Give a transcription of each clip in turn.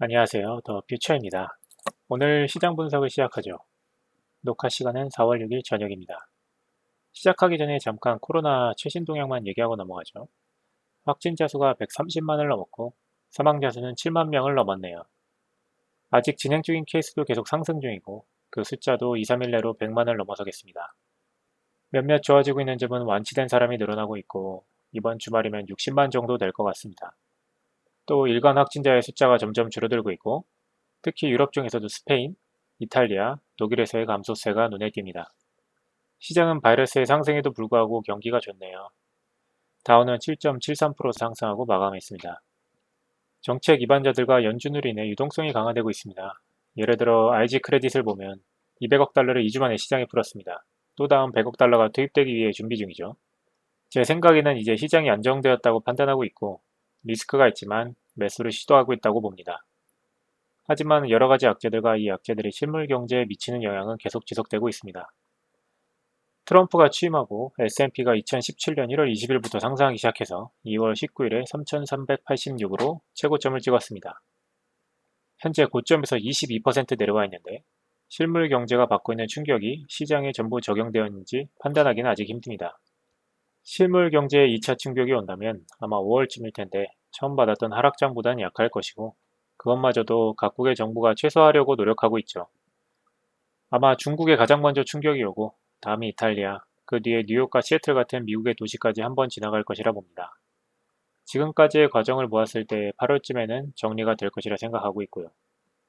안녕하세요. 더 퓨처입니다. 오늘 시장 분석을 시작하죠. 녹화 시간은 4월 6일 저녁입니다. 시작하기 전에 잠깐 코로나 최신 동향만 얘기하고 넘어가죠. 확진자 수가 130만을 넘었고 사망자 수는 7만 명을 넘었네요. 아직 진행 중인 케이스도 계속 상승 중이고 그 숫자도 2, 3일 내로 100만을 넘어서겠습니다. 몇몇 좋아지고 있는 점은 완치된 사람이 늘어나고 있고 이번 주말이면 60만 정도 될 것 같습니다. 또 일간 확진자의 숫자가 점점 줄어들고 있고 특히 유럽 중에서도 스페인, 이탈리아, 독일에서의 감소세가 눈에 띕니다. 시장은 바이러스의 상승에도 불구하고 경기가 좋네요. 다우는 7.73% 상승하고 마감했습니다. 정책 이반자들과 연준으로 인해 유동성이 강화되고 있습니다. 예를 들어 IG 크레딧을 보면 200억 달러를 2주 만에 시장에 풀었습니다. 또 다음 100억 달러가 투입되기 위해 준비 중이죠. 제 생각에는 이제 시장이 안정되었다고 판단하고 있고 리스크가 있지만 매수를 시도하고 있다고 봅니다. 하지만 여러가지 악재들과 이 악재들이 실물 경제에 미치는 영향은 계속 지속되고 있습니다. 트럼프가 취임하고 S&P가 2017년 1월 20일부터 상승하기 시작해서 2월 19일에 3,386으로 최고점을 찍었습니다. 현재 고점에서 22% 내려와 있는데 실물 경제가 받고 있는 충격이 시장에 전부 적용되었는지 판단하기는 아직 힘듭니다. 실물 경제에 2차 충격이 온다면 아마 5월쯤일 텐데 처음 받았던 하락장보다는 약할 것이고 그것마저도 각국의 정부가 최소화하려고 노력하고 있죠. 아마 중국에 가장 먼저 충격이 오고 다음이 이탈리아, 그 뒤에 뉴욕과 시애틀 같은 미국의 도시까지 한번 지나갈 것이라 봅니다. 지금까지의 과정을 보았을 때 8월쯤에는 정리가 될 것이라 생각하고 있고요.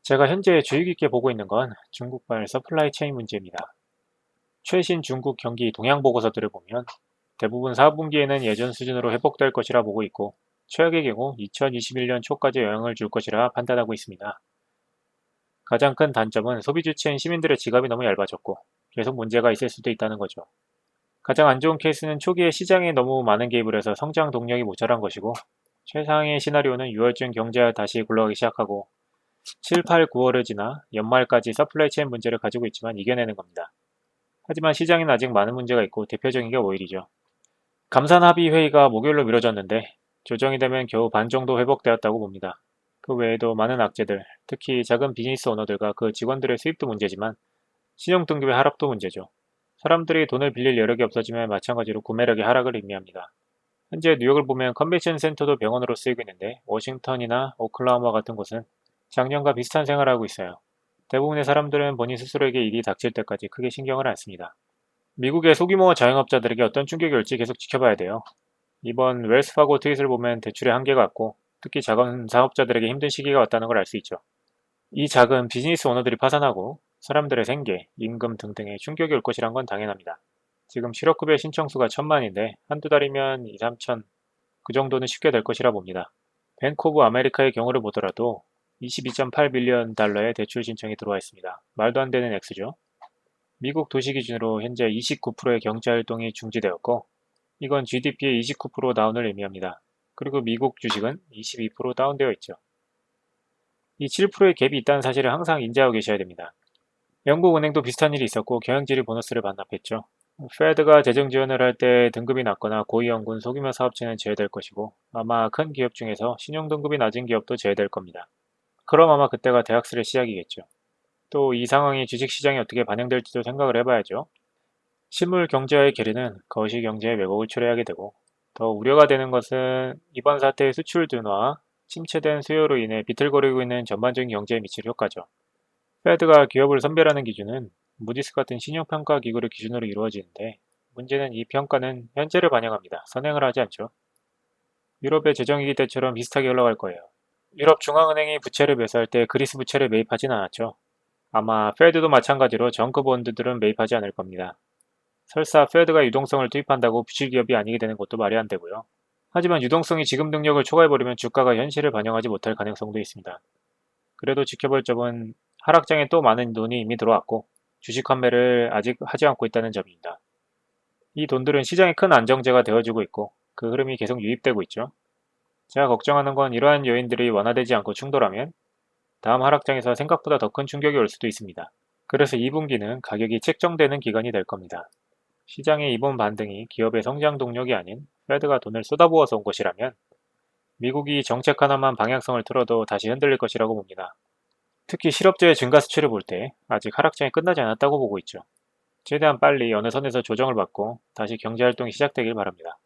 제가 현재 주의 깊게 보고 있는 건 중국발 서플라이 체인 문제입니다. 최신 중국 경기 동향 보고서들을 보면 대부분 4분기에는 예전 수준으로 회복될 것이라 보고 있고 최악의 경우 2021년 초까지 영향을 줄 것이라 판단하고 있습니다. 가장 큰 단점은 소비 주체인 시민들의 지갑이 너무 얇아졌고 계속 문제가 있을 수도 있다는 거죠. 가장 안 좋은 케이스는 초기에 시장에 너무 많은 개입을 해서 성장 동력이 모자란 것이고 최상의 시나리오는 6월쯤 경제가 다시 굴러가기 시작하고 7, 8, 9월을 지나 연말까지 서플라이 체인 문제를 가지고 있지만 이겨내는 겁니다. 하지만 시장에는 아직 많은 문제가 있고 대표적인 게 오일이죠. 감산 합의 회의가 목요일로 미뤄졌는데 조정이 되면 겨우 반 정도 회복되었다고 봅니다. 그 외에도 많은 악재들, 특히 작은 비즈니스 오너들과 그 직원들의 수입도 문제지만 신용 등급의 하락도 문제죠. 사람들이 돈을 빌릴 여력이 없어지면 마찬가지로 구매력의 하락을 의미합니다. 현재 뉴욕을 보면 컨벤션 센터도 병원으로 쓰이고 있는데 워싱턴이나 오클라호마 같은 곳은 작년과 비슷한 생활을 하고 있어요. 대부분의 사람들은 본인 스스로에게 일이 닥칠 때까지 크게 신경을 안 씁니다. 미국의 소규모 자영업자들에게 어떤 충격이 올지 계속 지켜봐야 돼요. 이번 웰스파고 트윗을 보면 대출의 한계가 왔고 특히 작은 사업자들에게 힘든 시기가 왔다는 걸 알 수 있죠. 이 작은 비즈니스 오너들이 파산하고 사람들의 생계, 임금 등등에 충격이 올 것이란 건 당연합니다. 지금 실업급여 신청수가 1,000만인데 한두 달이면 2, 3천 그 정도는 쉽게 될 것이라 봅니다. 뱅크 오브 아메리카의 경우를 보더라도 22.8빌리언 달러의 대출 신청이 들어와 있습니다. 말도 안 되는 액수죠. 미국 도시 기준으로 현재 29%의 경제활동이 중지되었고 이건 GDP의 29% 다운을 의미합니다. 그리고 미국 주식은 22% 다운되어 있죠. 이 7%의 갭이 있다는 사실을 항상 인지하고 계셔야 됩니다. 영국은행도 비슷한 일이 있었고 경영진이 보너스를 반납했죠. 페드가 재정 지원을 할 때 등급이 낮거나 고위험군 소규모 사업체는 제외될 것이고 아마 큰 기업 중에서 신용 등급이 낮은 기업도 제외될 겁니다. 그럼 아마 그때가 대학살의 시작이겠죠. 또 이 상황이 주식시장에 어떻게 반영될지도 생각을 해봐야죠. 실물 경제와의 괴리는 거시 경제의 왜곡을 초래하게 되고 더 우려가 되는 것은 이번 사태의 수출 둔화와 침체된 수요로 인해 비틀거리고 있는 전반적인 경제에 미칠 효과죠. 페드가 기업을 선별하는 기준은 무디스 같은 신용평가 기구를 기준으로 이루어지는데 문제는 이 평가는 현재를 반영합니다. 선행을 하지 않죠. 유럽의 재정위기 때처럼 비슷하게 흘러갈 거예요. 유럽 중앙은행이 부채를 매수할 때 그리스 부채를 매입하진 않았죠. 아마 페드도 마찬가지로 정크 본드들은 매입하지 않을 겁니다. 설사 페드가 유동성을 투입한다고 부실기업이 아니게 되는 것도 말이 안 되고요. 하지만 유동성이 지금 능력을 초과해버리면 주가가 현실을 반영하지 못할 가능성도 있습니다. 그래도 지켜볼 점은 하락장에 또 많은 돈이 이미 들어왔고 주식 판매를 아직 하지 않고 있다는 점입니다. 이 돈들은 시장의 큰 안정제가 되어주고 있고 그 흐름이 계속 유입되고 있죠. 제가 걱정하는 건 이러한 요인들이 완화되지 않고 충돌하면 다음 하락장에서 생각보다 더 큰 충격이 올 수도 있습니다. 그래서 2분기는 가격이 책정되는 기간이 될 겁니다. 시장의 이번 반등이 기업의 성장 동력이 아닌 페드가 돈을 쏟아부어서 온 것이라면 미국이 정책 하나만 방향성을 틀어도 다시 흔들릴 것이라고 봅니다. 특히 실업자의 증가 수치를 볼 때 아직 하락장이 끝나지 않았다고 보고 있죠. 최대한 빨리 어느 선에서 조정을 받고 다시 경제활동이 시작되길 바랍니다.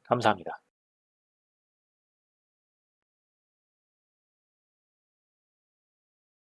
감사합니다.